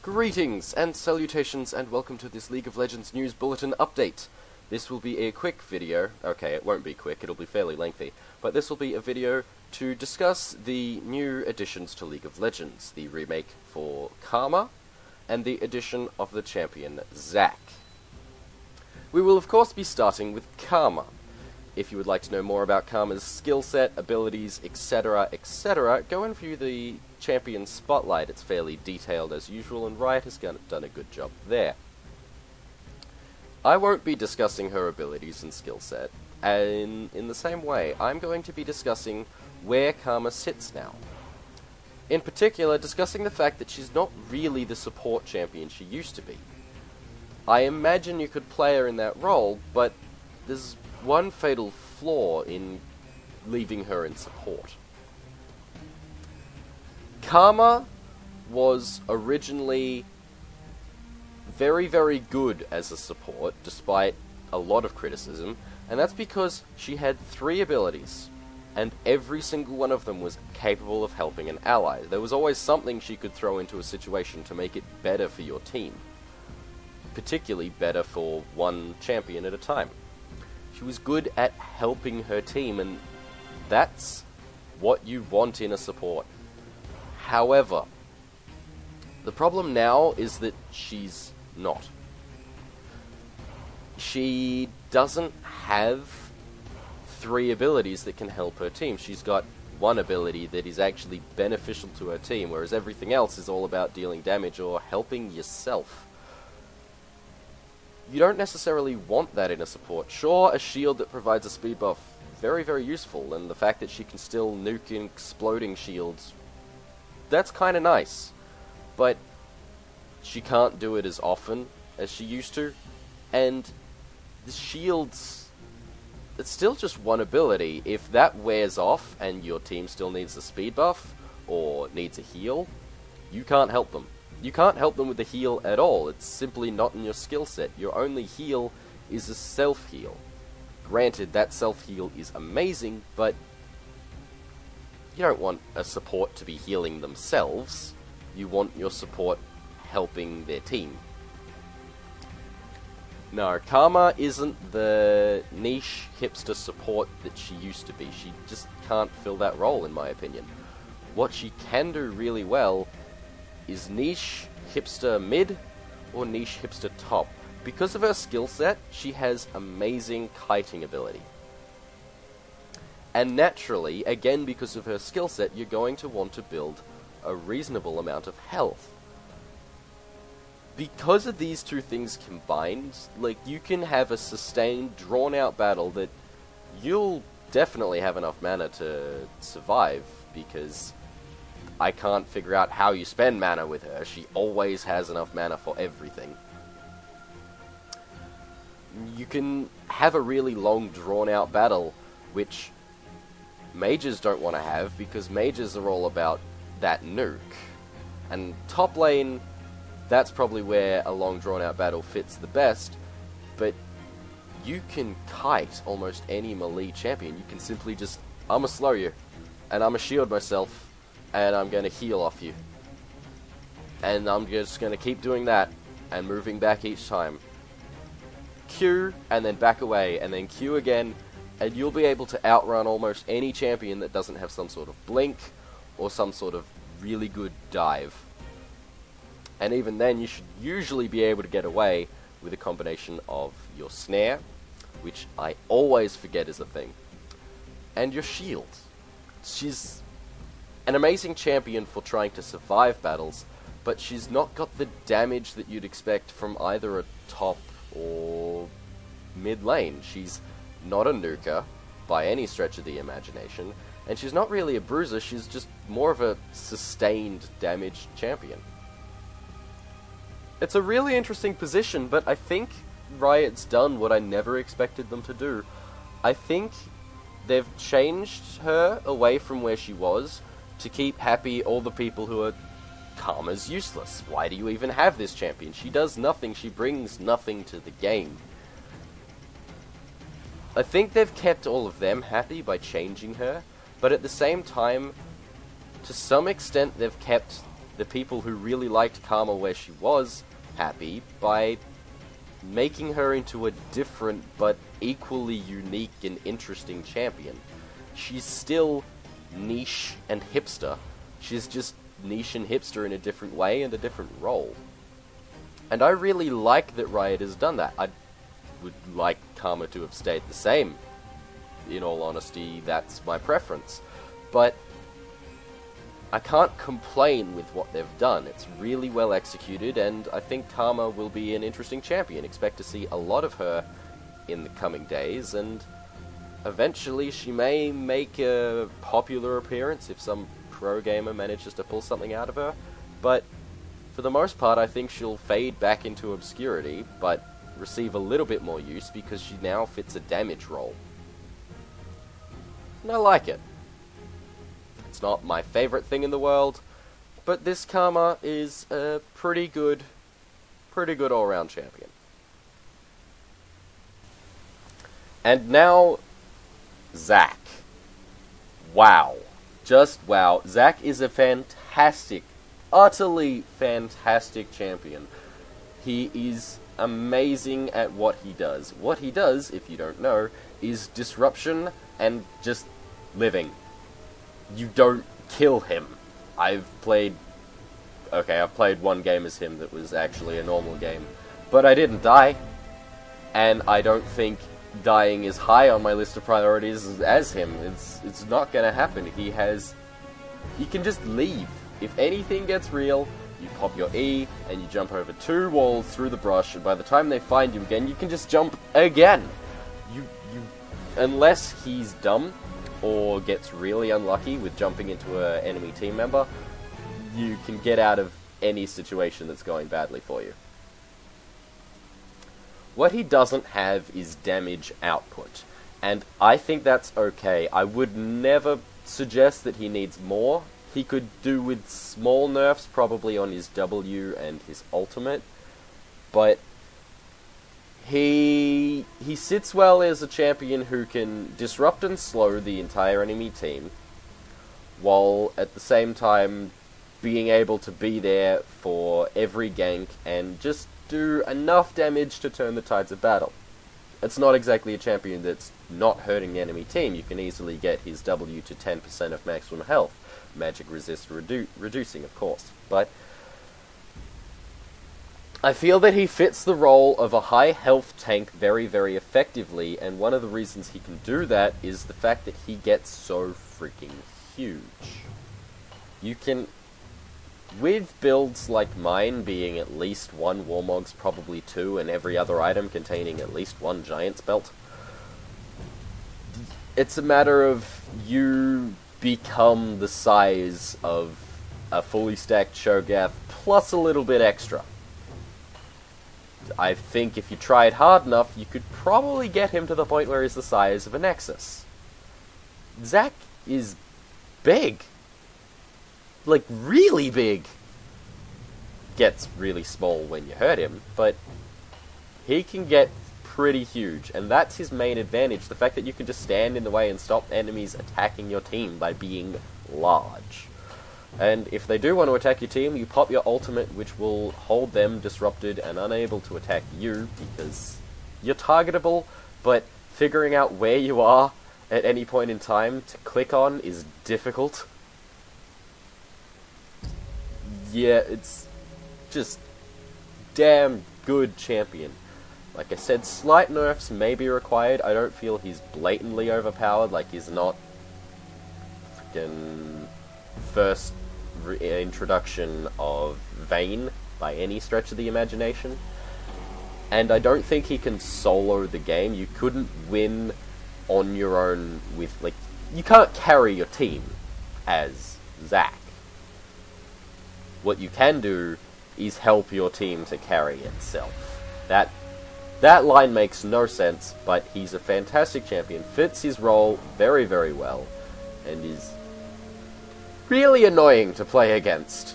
Greetings and salutations and welcome to this League of Legends news bulletin update. This will be a quick video. Okay, it won't be quick, it'll be fairly lengthy, but this will be a video to discuss the new additions to League of Legends, the remake for Karma, and the addition of the champion Zac. We will of course be starting with Karma. If you would like to know more about Karma's skill set, abilities, etc., etc., go and view the champion spotlight. It's fairly detailed as usual, and Riot has done a good job there. I won't be discussing her abilities and skill set, and in the same way, I'm going to be discussing where Karma sits now. In particular, discussing the fact that she's not really the support champion she used to be. I imagine you could play her in that role, but there's one fatal flaw in leaving her in support. Karma was originally very, very good as a support, despite a lot of criticism, and that's because she had 3 abilities, and every single one of them was capable of helping an ally. There was always something she could throw into a situation to make it better for your team, particularly better for one champion at a time. She was good at helping her team, and that's what you want in a support. However, the problem now is that she's not. She doesn't have 3 abilities that can help her team. She's got one ability that is actually beneficial to her team, whereas everything else is all about dealing damage or helping yourself. You don't necessarily want that in a support. Sure, a shield that provides a speed buff, very, very useful, and the fact that she can still nuke exploding shields, that's kind of nice. But she can't do it as often as she used to, and the shields, it's still just one ability. If that wears off and your team still needs a speed buff, or needs a heal, you can't help them. You can't help them with the heal at all. It's simply not in your skill set. Your only heal is a self-heal. Granted, that self-heal is amazing, but you don't want a support to be healing themselves. You want your support helping their team. No, Karma isn't the niche hipster support that she used to be. She just can't fill that role, in my opinion. What she can do really well is niche hipster mid or niche hipster top. Because of her skill set, she has amazing kiting ability. And naturally, again because of her skill set, you're going to want to build a reasonable amount of health. Because of these two things combined, like, you can have a sustained, drawn-out battle that you'll definitely have enough mana to survive, because I can't figure out how you spend mana with her. She always has enough mana for everything. You can have a really long, drawn-out battle, which mages don't want to have, because mages are all about that nuke. And top lane, that's probably where a long, drawn-out battle fits the best, but you can kite almost any melee champion. You can simply just, I'ma slow you, and I'ma shield myself, and I'm going to heal off you. And I'm just going to keep doing that, and moving back each time. Q, and then back away, and then Q again, and you'll be able to outrun almost any champion that doesn't have some sort of blink, or some sort of really good dive. And even then, you should usually be able to get away with a combination of your snare, which I always forget is a thing, and your shield. She's an amazing champion for trying to survive battles, but she's not got the damage that you'd expect from either a top or mid lane. She's not a nuker by any stretch of the imagination, and she's not really a bruiser. She's just more of a sustained damage champion. It's a really interesting position, but I think Riot's done what I never expected them to do. I think they've changed her away from where she was to keep happy all the people who are, Karma's useless. Why do you even have this champion? She does nothing. She brings nothing to the game. I think they've kept all of them happy by changing her, but at the same time, to some extent, they've kept the people who really liked Karma where she was happy by making her into a different but equally unique and interesting champion. She's still niche and hipster. She's just niche and hipster in a different way and a different role. And I really like that Riot has done that. I would like Karma to have stayed the same. In all honesty, that's my preference. But I can't complain with what they've done. It's really well executed, and I think Karma will be an interesting champion. Expect to see a lot of her in the coming days, and eventually she may make a popular appearance if some pro gamer manages to pull something out of her. But for the most part, I think she'll fade back into obscurity, but receive a little bit more use because she now fits a damage role. And I like it. It's not my favorite thing in the world, but this Karma is a pretty good all-round champion. And now, Zac. Wow. Just wow. Zac is a fantastic, utterly fantastic champion. He is amazing at what he does. What he does, if you don't know, is disruption and just living. You don't kill him. I've played one game as him that was actually a normal game, but I didn't die, and I don't think dying is high on my list of priorities as him. It's not gonna happen. He can just leave. If anything gets real, you pop your E, and you jump over 2 walls through the brush, and by the time they find you again, you can just jump again. Unless he's dumb, or gets really unlucky with jumping into an enemy team member, you can get out of any situation that's going badly for you. What he doesn't have is damage output, and I think that's okay. I would never suggest that he needs more. He could do with small nerfs, probably on his W and his ultimate, but he sits well as a champion who can disrupt and slow the entire enemy team, while at the same time being able to be there for every gank and just do enough damage to turn the tides of battle. It's not exactly a champion that's not hurting the enemy team. You can easily get his W to 10% of maximum health. Magic resist reducing, of course. But I feel that he fits the role of a high health tank very, very effectively, and one of the reasons he can do that is the fact that he gets so freaking huge. You can, with builds like mine being at least 1 Warmog's, probably 2, and every other item containing at least 1 Giant's Belt, it's a matter of you become the size of a fully stacked Cho'Gath plus a little bit extra. I think if you tried hard enough, you could probably get him to the point where he's the size of a Nexus. Zac is big. Like, really big. Gets really small when you hurt him, but he can get pretty huge, and that's his main advantage, the fact that you can just stand in the way and stop enemies attacking your team by being large. And if they do want to attack your team, you pop your ultimate, which will hold them disrupted and unable to attack you, because you're targetable, but figuring out where you are at any point in time to click on is difficult. Yeah, it's just damn good champion. Like I said, slight nerfs may be required. I don't feel he's blatantly overpowered, like he's not freaking first introduction of Vayne by any stretch of the imagination. And I don't think he can solo the game. You couldn't win on your own with, like, you can't carry your team as Zac. What you can do is help your team to carry itself. That line makes no sense, but he's a fantastic champion, fits his role very, very well, and is really annoying to play against.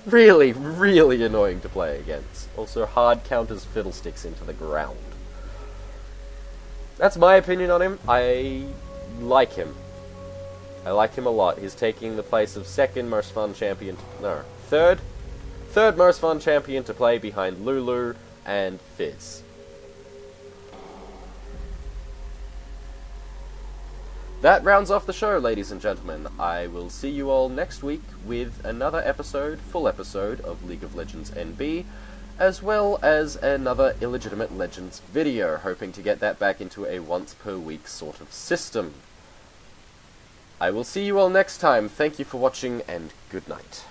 Really, really annoying to play against. Also, hard counters fiddlesticks into the ground. That's my opinion on him. I like him. I like him a lot. He's taking the place of second most fun champion, no, third most fun champion to play behind Lulu and Fizz. That rounds off the show, ladies and gentlemen. I will see you all next week with another full episode of League of Legends NB, as well as another Illegitimate Legends video, hoping to get that back into a once-per-week sort of system. I will see you all next time. Thank you for watching, and good night.